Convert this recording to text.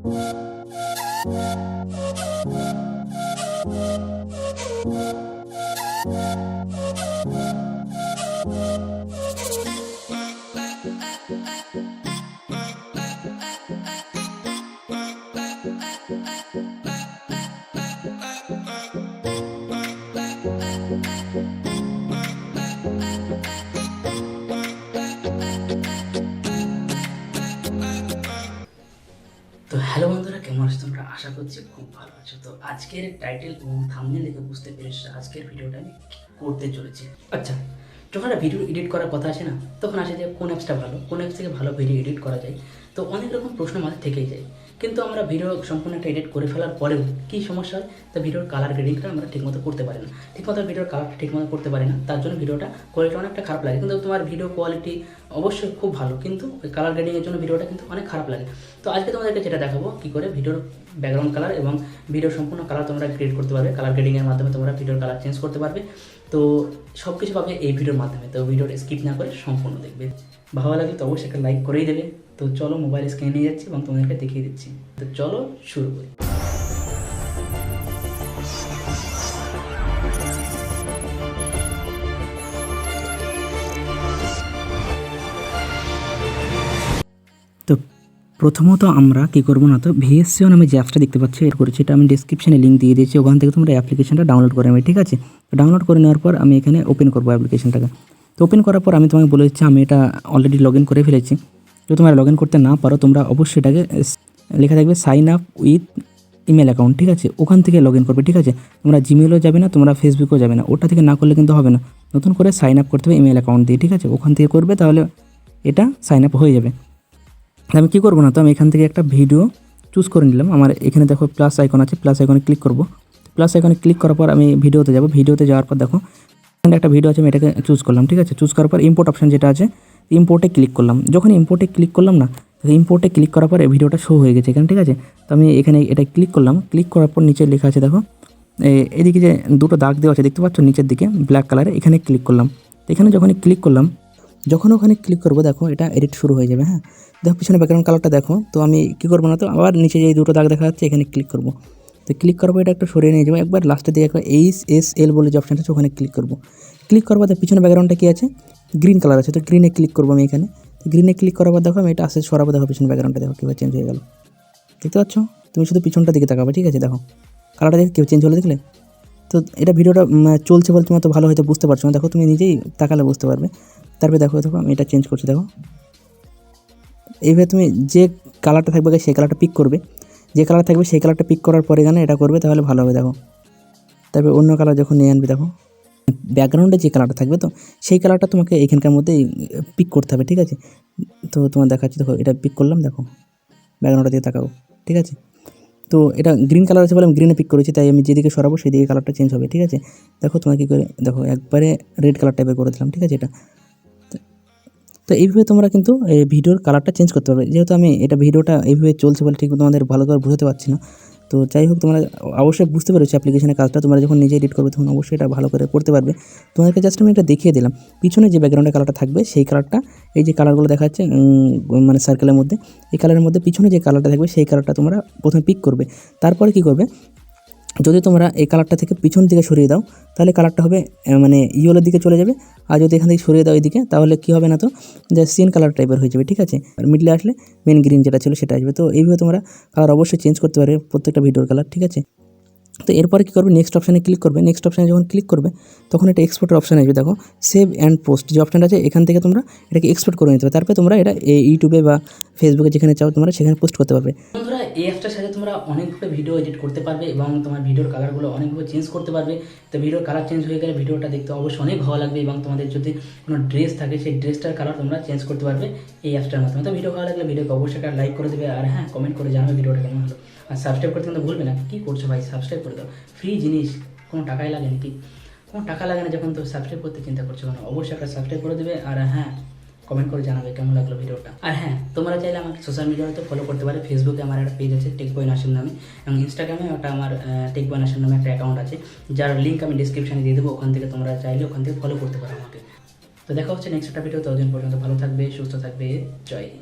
তো হ্যালো বন্ধুরা, কেমন আছো তোমরা? আশা করছি খুব ভালো আছো। তো আজকের টাইটেল এবং থাম্বনেল দেখে বুঝতে পেরেছো আজকের ভিডিওটা আমি করতে চলেছি। আচ্ছা, যখন একটা ভিডিও এডিট করার কথা আসে না, তখন আসে যে কোন অ্যাপসটা ভালো, কোন অ্যাপস থেকে ভালো ভিডিও এডিট করা যায়। তো অনেক রকম প্রশ্ন মাথায় থেকেই যায়, কিন্তু আমরা ভিডিও সম্পূর্ণ একটা এডিট করে ফেলার পরেও কী সমস্যা হয়, তো ভিডিওর কালার গ্রেডিংটা আমরা ঠিকমতো করতে পারি না, ঠিকমতো ভিডিওর কালারটা ঠিকমতো করতে পারি না, তার জন্য ভিডিওটা কোয়ালিটি অনেকটা খারাপ লাগে। কিন্তু তোমার ভিডিও কোয়ালিটি অবশ্যই খুব ভালো, কিন্তু ওই কালার গ্রেডিংয়ের জন্য ভিডিওটা কিন্তু অনেক খারাপ লাগে। তো আজকে তোমাদেরকে যেটা দেখাবো কী করে ভিডিওর ব্যাকগ্রাউন্ড কালার এবং ভিডিওর সম্পূর্ণ কালার তোমরা ক্রিয়েট করতে পারবে, কালার গ্রেডিংয়ের মাধ্যমে তোমরা ভিডিওর কালার চেঞ্জ করতে পারবে। তো সব কিছু পাবে এই ভিডিওর মাধ্যমে। তো ভিডিওটা স্কিপ না করে সম্পূর্ণ দেখবে। ভালো লাগলে তো অবশ্যই একটা লাইক করেই দেবে। তো চলো, মোবাইল স্ক্রিনে নিয়ে যাচ্ছি এবং তোমাদেরকে দেখিয়ে দিচ্ছি। তো চলো শুরু করি। তো প্রথমত আমরা কী করবো না, তো vsco নামে যে অ্যাপসটা দেখতে পাচ্ছি এর করেছি, এটা আমি ডিসক্রিপশানে লিঙ্ক দিয়ে দিয়েছি, ওখান থেকে তোমরা অ্যাপ্লিকেশনটা ডাউনলোড করে নেবে। ঠিক আছে, ডাউনলোড করে নেওয়ার পর আমি এখানে ওপেন করবো অ্যাপ্লিকেশনটাকে। তো ওপেন করার পর আমি তোমাকে বলে দিচ্ছি আমি এটা অলরেডি লগ ইন করে ফেলেছি। তো তোমরা লগ ইন করতে না পারো, তোমরা অবশ্যই এটাকে লেখা থাকবে sign up with email account, ঠিক আছে, ওখান থেকে লগ ইন করবে। ঠিক আছে, তোমরা জিমেলও যাবে না, তোমরা ফেসবুকেও যাবে না, ওটা থেকে না করলে কিন্তু হবে না। নতুন করে সাইন আপ করতে হবে ইমেল অ্যাকাউন্ট দিয়ে। ঠিক আছে, ওখান থেকে করবে, তাহলে এটা সাইন আপ হয়ে যাবে। আমি কী করবো না, তো আমি এখান থেকে একটা ভিডিও চুজ করে নিলাম। আমার এখানে দেখো প্লাস আইকন আছে, প্লাস আইকনে ক্লিক করব। প্লাস আইকনে ক্লিক করার পর আমি ভিডিওতে যাব। ভিডিওতে যাওয়ার পর দেখো এখানে একটা ভিডিও আছে, আমি এটাকে চুজ করলাম। ঠিক আছে, চুজ করার পর ইম্পোর্ট অপশন যেটা আছে, ইম্পোর্টে ক্লিক করলাম। যখন ইম্পোর্টে ক্লিক করলাম না, ইম্পোর্টে ক্লিক করার পর এই ভিডিওটা শো হয়ে গেছে এখানে। ঠিক আছে, তো আমি এখানে এটা ক্লিক করলাম। ক্লিক করার পর নিচে লেখা আছে দেখো, এদিকে যে দুটো দাগ দেওয়া আছে দেখতে পাচ্ছ নিচের দিকে ব্ল্যাক কালারে, এখানে ক্লিক করলাম। এখানে যখনই ক্লিক করলাম, যখন ওখানে ক্লিক করবো দেখো এটা এডিট শুরু হয়ে যাবে। হ্যাঁ, দেখো পিছনে ব্যাকগ্রাউন্ড কালারটা দেখো। তো আমি কী করবো না, তো আবার নিচে যে দুটো দাগ দেখা যাচ্ছে এখানে ক্লিক করবো। তো ক্লিক করবো, এটা একটু সরিয়ে নিয়ে যাবো। একবার লাস্টের দিকে একবার HSL বলে যে অপশানটা আছে ওখানে ক্লিক করবো। ক্লিক করার পর পিছনে ব্যাকগ্রাউন্ডটা কী আছে, গ্রিন কালার আছে। তো গ্রিনে ক্লিক করবো আমি এখানে। তো গ্রিনে ক্লিক করার পর দেখো আমি এটা আসে সরাবো। দেখো পিছনে ব্যাকগ্রাউন্ডটা দেখো কীভাবে চেঞ্জ হয়ে গেল, দেখতে পাচ্ছ? তুমি শুধু পিছনটা দিকে তাকাবে। ঠিক আছে, দেখো কালারটা দেখে কেউ চেঞ্জ হলে দেখলে। তো এটা ভিডিওটা চলছে বলে তোমার তো ভালো হয়তো বুঝতে পারছো না, দেখো তুমি নিজেই তাকালে বুঝতে পারবে। তারপরে দেখো আমি এটা চেঞ্জ করছি। দেখো এইভাবে তুমি যে কালারটা থাকবে সেই কালারটা পিক করবে, যে কালার থাকবে সেই কালারটা পিক করার পরে এখানে এটা করবে, তাহলে ভালো হবে। দেখো তারপরে অন্য কালার যখন নিয়ে আনবে, দেখো ব্যাকগ্রাউন্ডে যে কালারটা থাকবে তো সেই কালারটা তোমাকে এখানকার মধ্যে পিক করতে হবে। ঠিক আছে, তো তোমার দেখাচ্ছি। দেখো এটা পিক করলাম, দেখো ব্যাকগ্রাউন্ডটা দিয়ে তাকাবো। ঠিক আছে, তো এটা গ্রিন কালার আছে বলে আমি গ্রিনে পিক করেছি, তাই আমি যেদিকে সরাবো সেদিকে কালারটা চেঞ্জ হবে। ঠিক আছে, দেখো তোমার কী করে, দেখো একবারে রেড কালার টাইপের করে দিলাম। ঠিক আছে, এটা তো এইভাবে তোমরা কিন্তু এই ভিডিওর কালারটা চেঞ্জ করতে পারবে। যেহেতু আমি এটা ভিডিওটা এইভাবে চলছে বলে ঠিক তোমাদের ভালো করে বোঝাতে পারছি না, তো যাই হোক তোমরা অবশ্যই বুঝতে পেরেছো অ্যাপ্লিকেশনের কাজটা। তোমরা যখন নিজে এডিট করবে তখন অবশ্যই এটা ভালো করে করতে পারবে। তোমাদেরকে জাস্ট আমি এটা দেখিয়ে দিলাম। পিছনে যে ব্যাকগ্রাউন্ডের কালারটা থাকবে সেই কালারটা, এই যে কালারগুলো দেখা যাচ্ছে মানে সার্কেলের মধ্যে, এই কালারের মধ্যে পিছনে যে কালারটা থাকবে সেই কালারটা তোমরা প্রথমে পিক করবে। তারপরে কী করবে, যদি তোমরা এই কালারটা থেকে পিছন দিকে সরিয়ে দাও তাহলে কালারটা হবে মানে ইয়েলোর দিকে চলে যাবে। আর যদি এখান থেকে সরিয়ে দাও এদিকে, তাহলে কী হবে না, তো যে সিন কালার টাইপের হয়ে যাবে। ঠিক আছে, আর মিডলে আসলে মেন গ্রিন যেটা ছিল সেটা আসবে। তো এইভাবে তোমরা কালার অবশ্যই চেঞ্জ করতে পারবে প্রত্যেকটা ভিডিওর কালার। ঠিক আছে, তো এরপরে কী করবে, নেক্সট অপশানে ক্লিক করবে। নেক্সট অপশানে যখন ক্লিক করবে তখন এটা এক্সপোর্টের অপশান আসবে। দেখো সেভ অ্যান্ড পোস্ট যে অপশানটা আছে, এখান থেকে তোমরা এটাকে এক্সপোর্ট করে নিতে হবে। তারপরে তোমরা এটা ইউটিউবে বা ফেসবুকে যেখানে চাও তোমরা সেখানে পোস্ট করতে পারবে। বন্ধুরা, এই অ্যাপটার সাথে তোমরা অনেকগুলো ভিডিও এডিট করতে পারবে এবং তোমার ভিডিওর কালারগুলো অনেকভাবে চেঞ্জ করতে পারবে। তো ভিডিওর কালার চেঞ্জ হয়ে গেলে ভিডিওটা দেখতে অবশ্যই অনেক ভালো লাগবে এবং তোমাদের যদি কোনো ড্রেস থাকে সেই ড্রেসটার কালার তোমরা চেঞ্জ করতে পারবে এই অ্যাপটার মাধ্যমে। তো ভিডিও ভালো লাগলে ভিডিওকে অবশ্যই একটা লাইক করে দেবে, আর হ্যাঁ কমেন্ট করে জানাবে ভিডিওটা কেমন হলো। আর সাবস্ক্রাইব করতে কিন্তু ভুলবে না। কী করছো ভাই, সাবস্ক্রাইব করে দাও, ফ্রি জিনিস, কোনো টাকাই লাগে নাকি? কোনো টাকা লাগে না যখন তো সাবস্ক্রাইব করতে চিন্তা করছো কেন? অবশ্যই একটা সাবস্ক্রাইব করে দেবে, আর হ্যাঁ কমেন্ট করে জানাবে কেমন লাগলো ভিডিওটা। আর হ্যাঁ, তোমরা চাইলে আমাকে সোশ্যাল মিডিয়াতে ফলো করতে পারে। ফেসবুকে আমার একটা পেজ আছে টেক বয় নাসিম নামে, এবং ইনস্টাগ্রামে ওটা আমার টেক বয় নাসিম নামে একটা অ্যাকাউন্ট আছে, যার লিঙ্ক আমি ডিসক্রিপশানে দিয়ে দেবো। ওখান থেকে তোমরা চাইলে ওখান থেকে ফলো করতে পারো আমাকে। তো দেখা হচ্ছে নেক্সট একটা ভিডিও। ততদিন পর্যন্ত ভালো থাকবে, সুস্থ থাকবে, জয় হিন্দ।